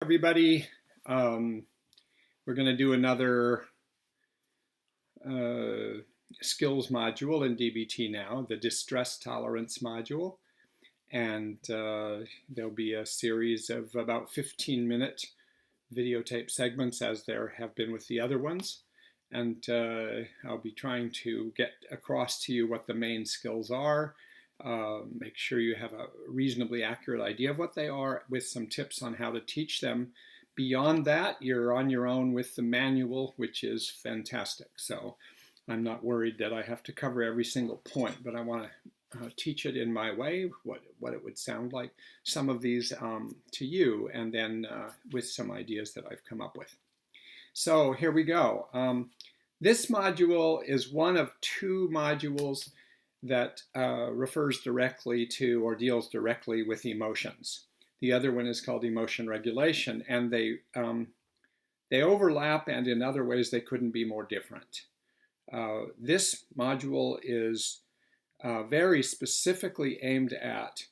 Everybody. We're going to do another skills module in DBT now, the distress tolerance module. And there'll be a series of about 15-minute videotape segments, as there have been with the other ones. And I'll be trying to get across to you what the main skills are, make sure you have a reasonably accurate idea of what they are, with some tips on how to teach them. Beyond that, you're on your own with the manual, which is fantastic. So I'm not worried that I have to cover every single point, but I want to teach it in my way, what it would sound like, some of these to you, and then with some ideas that I've come up with. So here we go. This module is one of two modules that refers directly to or deals directly with emotions. The other one is called emotion regulation, and they overlap, and in other ways they couldn't be more different. This module is very specifically aimed at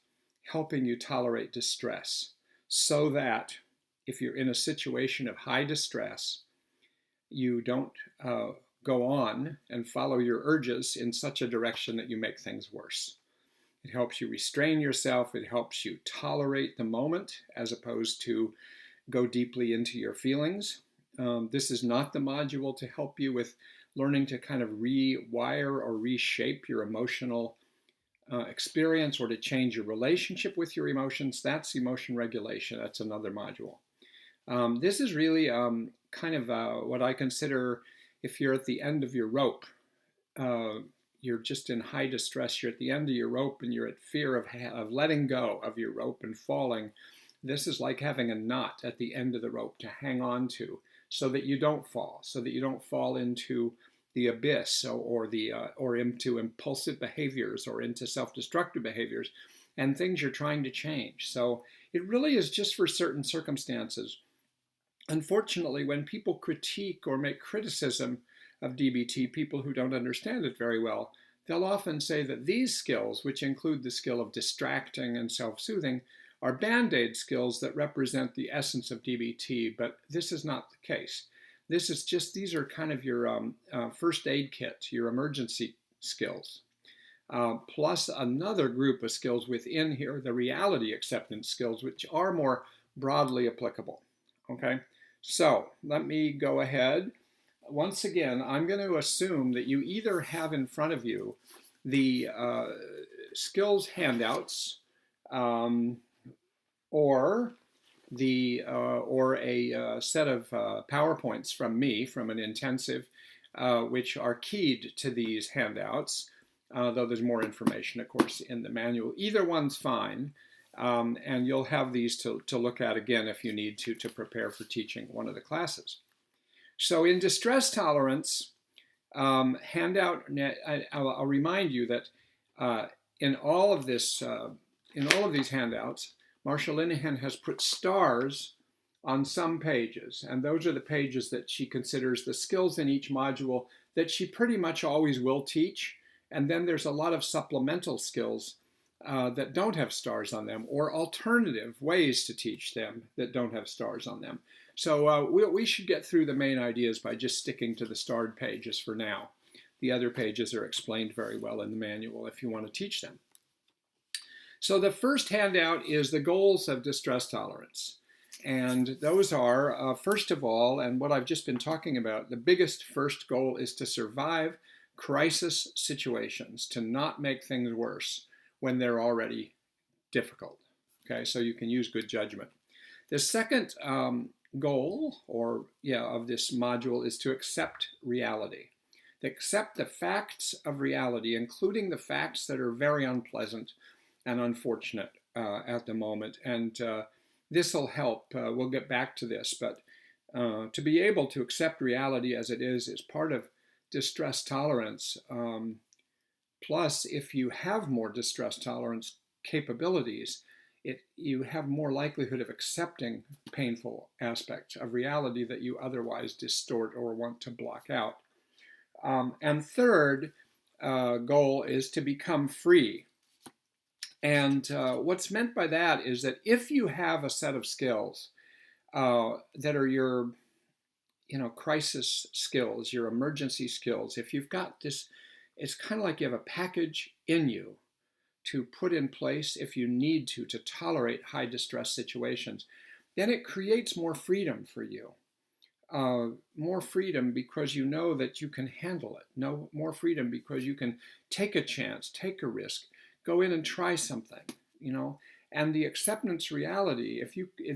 helping you tolerate distress, so that if you're in a situation of high distress, you don't go on and follow your urges in such a direction that you make things worse. It helps you restrain yourself. It helps you tolerate the moment as opposed to go deeply into your feelings. This is not the module to help you with learning to kind of rewire or reshape your emotional experience, or to change your relationship with your emotions. That's emotion regulation. That's another module. This is really kind of what I consider, if you're at the end of your rope, you're just in high distress, you're at the end of your rope and you're at fear of letting go of your rope and falling. This is like having a knot at the end of the rope to hang on to, so that you don't fall, so that you don't fall into the abyss, or into impulsive behaviors, or into self-destructive behaviors and things you're trying to change. So it really is just for certain circumstances. Unfortunately, when people critique or make criticism of DBT, people who don't understand it very well, they'll often say that these skills, which include the skill of distracting and self-soothing, are band-aid skills that represent the essence of DBT, but this is not the case. These are kind of your first aid kit, your emergency skills, plus another group of skills within here, the reality acceptance skills, which are more broadly applicable. Okay, so let me go ahead. Once again, I'm going to assume that you either have in front of you the skills handouts, or a set of PowerPoints from me, from an intensive, which are keyed to these handouts, though there's more information, of course, in the manual. Either one's fine. And you'll have these to look at again if you need to prepare for teaching one of the classes. So in distress tolerance handout, I'll remind you that in all of these handouts, Marsha Linehan has put stars on some pages, and those are the pages that she considers the skills in each module that she pretty much always will teach. And then there's a lot of supplemental skills that don't have stars on them, or alternative ways to teach them that don't have stars on them. So we should get through the main ideas by just sticking to the starred pages for now. The other pages are explained very well in the manual if you want to teach them. So the first handout is the goals of distress tolerance. And those are, first of all, and what I've just been talking about, the biggest first goal is to survive crisis situations, to not make things worse when they're already difficult. Okay, so you can use good judgment. The second goal, of this module, is to accept reality. To accept the facts of reality, including the facts that are very unpleasant and unfortunate at the moment. And this will help. We'll get back to this, but to be able to accept reality as it is part of distress tolerance. Plus, if you have more distress tolerance capabilities, you have more likelihood of accepting painful aspects of reality that you otherwise distort or want to block out. And third goal is to become free. And what's meant by that is that if you have a set of skills that are your, crisis skills, your emergency skills. If you've got this, it's kind of like you have a package in you to put in place if you need to tolerate high distress situations. Then it creates more freedom for you. More freedom because you know that you can handle it. No more freedom because you can take a chance, take a risk, go in and try something. And the acceptance reality,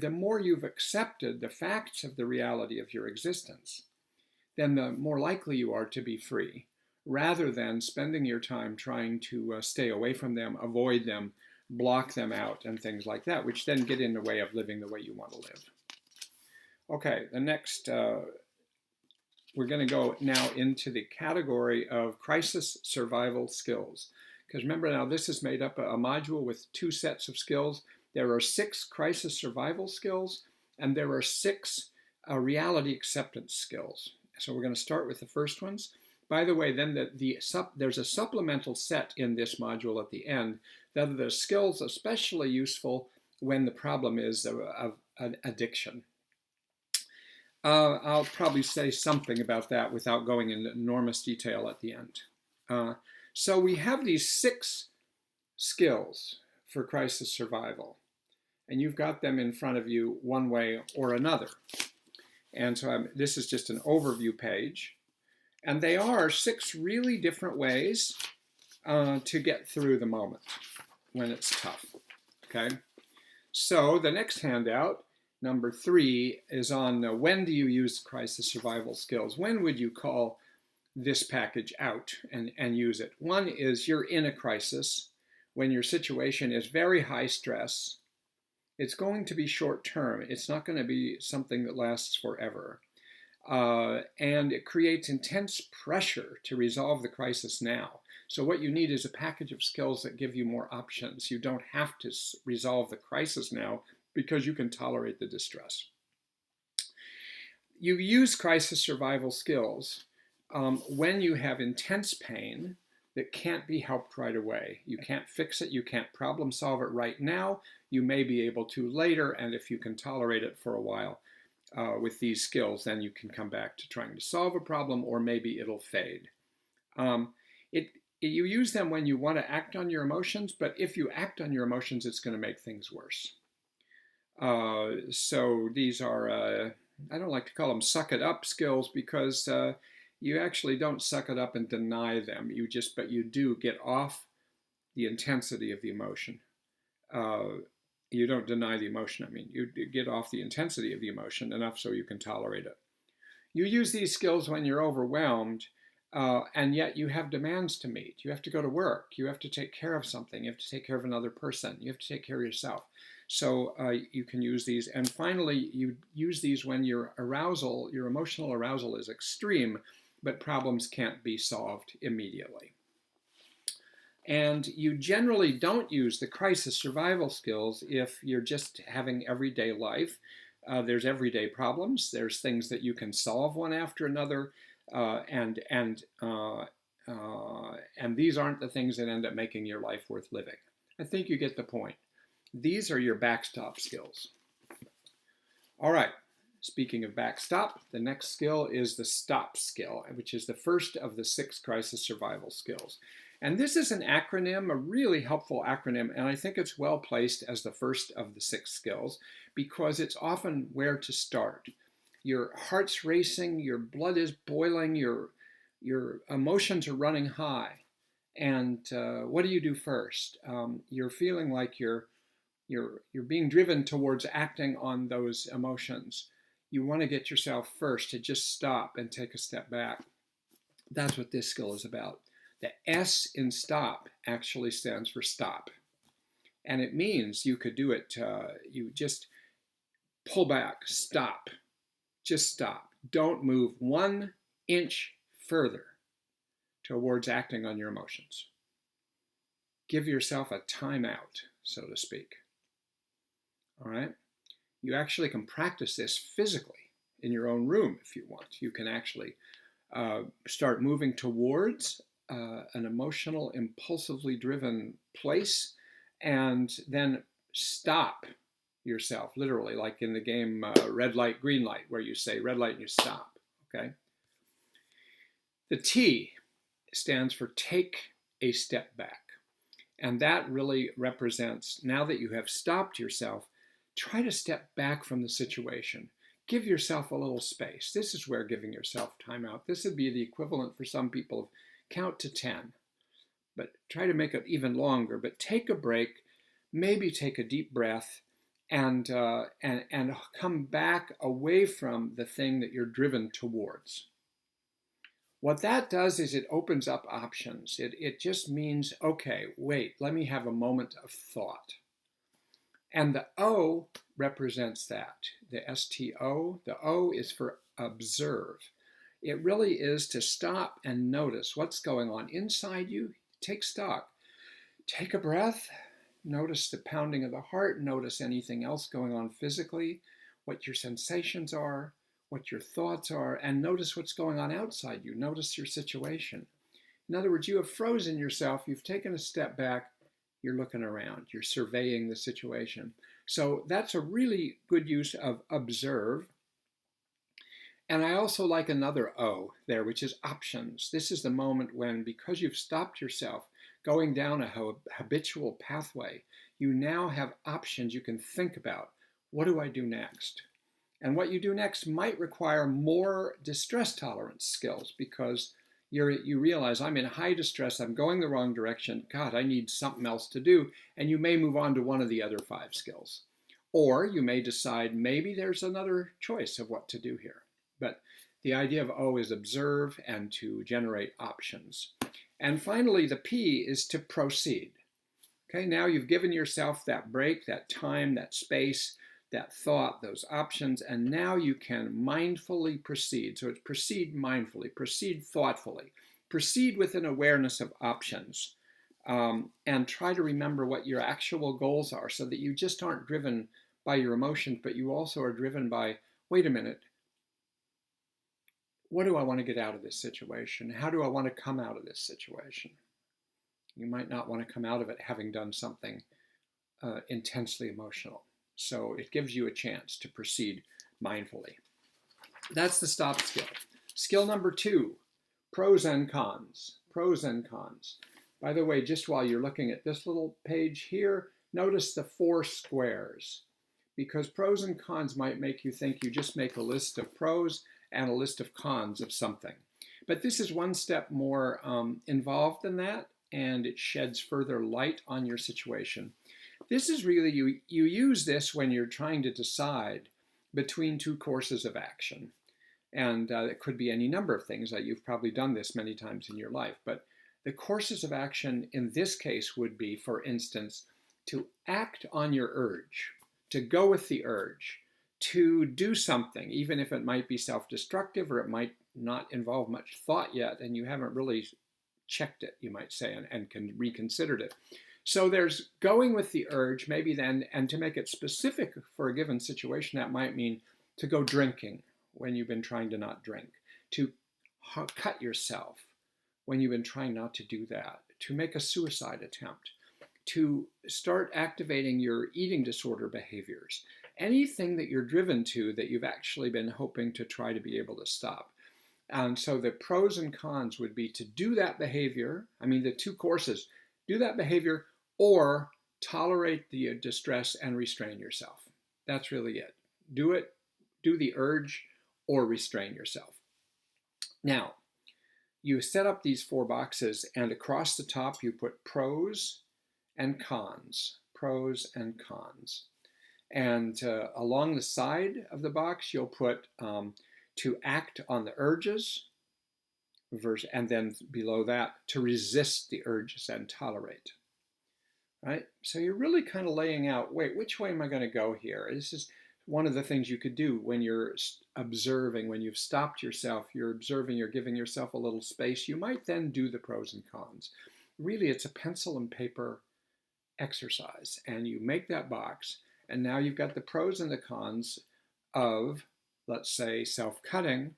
the more you've accepted the facts of the reality of your existence, then the more likely you are to be free, rather than spending your time trying to stay away from them, avoid them, block them out, and things like that, which then get in the way of living the way you want to live. Okay, the next, we're going to go now into the category of crisis survival skills. Because remember now, this is made up a module with 2 sets of skills. There are 6 crisis survival skills, and there are 6 reality acceptance skills. So we're going to start with the first ones. By the way, then there's a supplemental set in this module at the end that are the skills especially useful when the problem is of addiction. I'll probably say something about that without going into enormous detail at the end. So we have these 6 skills for crisis survival, and you've got them in front of you one way or another. And so this is just an overview page, and they are 6 really different ways to get through the moment when it's tough. Okay, so the next handout, number 3, is on when do you use crisis survival skills? When would you call this package out and use it? One is you're in a crisis when your situation is very high stress. It's going to be short term. It's not going to be something that lasts forever. And it creates intense pressure to resolve the crisis now. So what you need is a package of skills that give you more options. You don't have to resolve the crisis now because you can tolerate the distress. You use crisis survival skills when you have intense pain that can't be helped right away. You can't fix it. You can't problem solve it right now. You may be able to later, and if you can tolerate it for a while with these skills, then you can come back to trying to solve a problem, or maybe it'll fade. You use them when you want to act on your emotions, but if you act on your emotions, it's going to make things worse. So these are, I don't like to call them suck it up skills, because you actually don't suck it up and deny them. But you do get off the intensity of the emotion. You don't deny the emotion. I mean, you get off the intensity of the emotion enough so you can tolerate it. You use these skills when you're overwhelmed, and yet you have demands to meet. You have to go to work. You have to take care of something. You have to take care of another person. You have to take care of yourself. So you can use these. And finally, you use these when your emotional arousal is extreme, but problems can't be solved immediately. And you generally don't use the crisis survival skills if you're just having everyday life. There's everyday problems. There's things that you can solve one after another, and these aren't the things that end up making your life worth living. I think you get the point. These are your backstop skills. All right. Speaking of backstop, the next skill is the stop skill, which is the first of the 6 crisis survival skills. And this is an acronym, a really helpful acronym, and I think it's well placed as the first of the 6 skills because it's often where to start. Your heart's racing, your blood is boiling, your emotions are running high. And what do you do first? You're feeling like you're being driven towards acting on those emotions. You want to get yourself first to just stop and take a step back. That's what this skill is about. The S in stop actually stands for stop. And it means you could do it, you just pull back, stop, just stop. Don't move 1 inch further towards acting on your emotions. Give yourself a timeout, so to speak. All right? You actually can practice this physically in your own room if you want. You can actually start moving towards an emotional, impulsively driven place, and then stop yourself, literally, like in the game red light, green light, where you say red light and you stop, okay? The T stands for take a step back. And that really represents, now that you have stopped yourself, try to step back from the situation. Give yourself a little space. This is where giving yourself time out. This would be the equivalent for some people of count to 10. But try to make it even longer. But take a break, maybe take a deep breath, and come back away from the thing that you're driven towards. What that does is it opens up options. It just means, okay, wait, let me have a moment of thought. And the O represents that. The STO, the O is for observe. It really is to stop and notice what's going on inside you. Take stock. Take a breath. Notice the pounding of the heart. Notice anything else going on physically, what your sensations are, what your thoughts are, and notice what's going on outside you. Notice your situation. In other words, you have frozen yourself. You've taken a step back. You're looking around. You're surveying the situation. So that's a really good use of observe. And I also like another O there, which is options. This is the moment when, because you've stopped yourself going down a habitual pathway, you now have options you can think about. What do I do next? And what you do next might require more distress tolerance skills, because you realize, I'm in high distress, I'm going the wrong direction, God, I need something else to do, and you may move on to one of the other 5 skills. Or you may decide maybe there's another choice of what to do here. But the idea of O is observe and to generate options. And finally, the P is to proceed. Okay, now you've given yourself that break, that time, that space, that thought, those options, and now you can mindfully proceed. So it's proceed mindfully, proceed thoughtfully, proceed with an awareness of options, and try to remember what your actual goals are, so that you just aren't driven by your emotions, but you also are driven by, wait a minute, what do I want to get out of this situation? How do I want to come out of this situation? You might not want to come out of it having done something intensely emotional. So it gives you a chance to proceed mindfully. That's the stop skill. Skill number 2, pros and cons. Pros and cons. By the way, just while you're looking at this little page here, notice the 4 squares, because pros and cons might make you think you just make a list of pros and a list of cons of something. But this is one step more involved than that, and it sheds further light on your situation. This is really, you use this when you're trying to decide between 2 courses of action. And it could be any number of things. You've probably done this many times in your life. But the courses of action in this case would be, for instance, to act on your urge, to go with the urge, to do something, even if it might be self-destructive or it might not involve much thought yet, and you haven't really checked it, you might say, and reconsidered it. So there's going with the urge, maybe then, and to make it specific for a given situation, that might mean to go drinking when you've been trying to not drink, to cut yourself when you've been trying not to do that, to make a suicide attempt, to start activating your eating disorder behaviors, anything that you're driven to that you've actually been hoping to try to be able to stop. And so the pros and cons would be to do that behavior, the 2 courses, do that behavior, or tolerate the distress and restrain yourself. That's really it. Do it, do the urge, or restrain yourself. Now, you set up these 4 boxes, and across the top you put pros and cons. Pros and cons. And along the side of the box, you'll put to act on the urges, and then below that, to resist the urges and tolerate. Right? So you're really kind of laying out, wait, which way am I going to go here? This is one of the things you could do when you're observing, when you've stopped yourself, you're observing, you're giving yourself a little space. You might then do the pros and cons. Really, it's a pencil and paper exercise, and you make that box, and now you've got the pros and the cons of, let's say, self-cutting,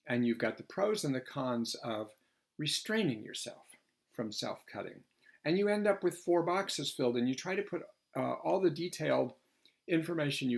and you've got the pros and the cons of restraining yourself from self-cutting. And you end up with 4 boxes filled, and you try to put all the detailed information you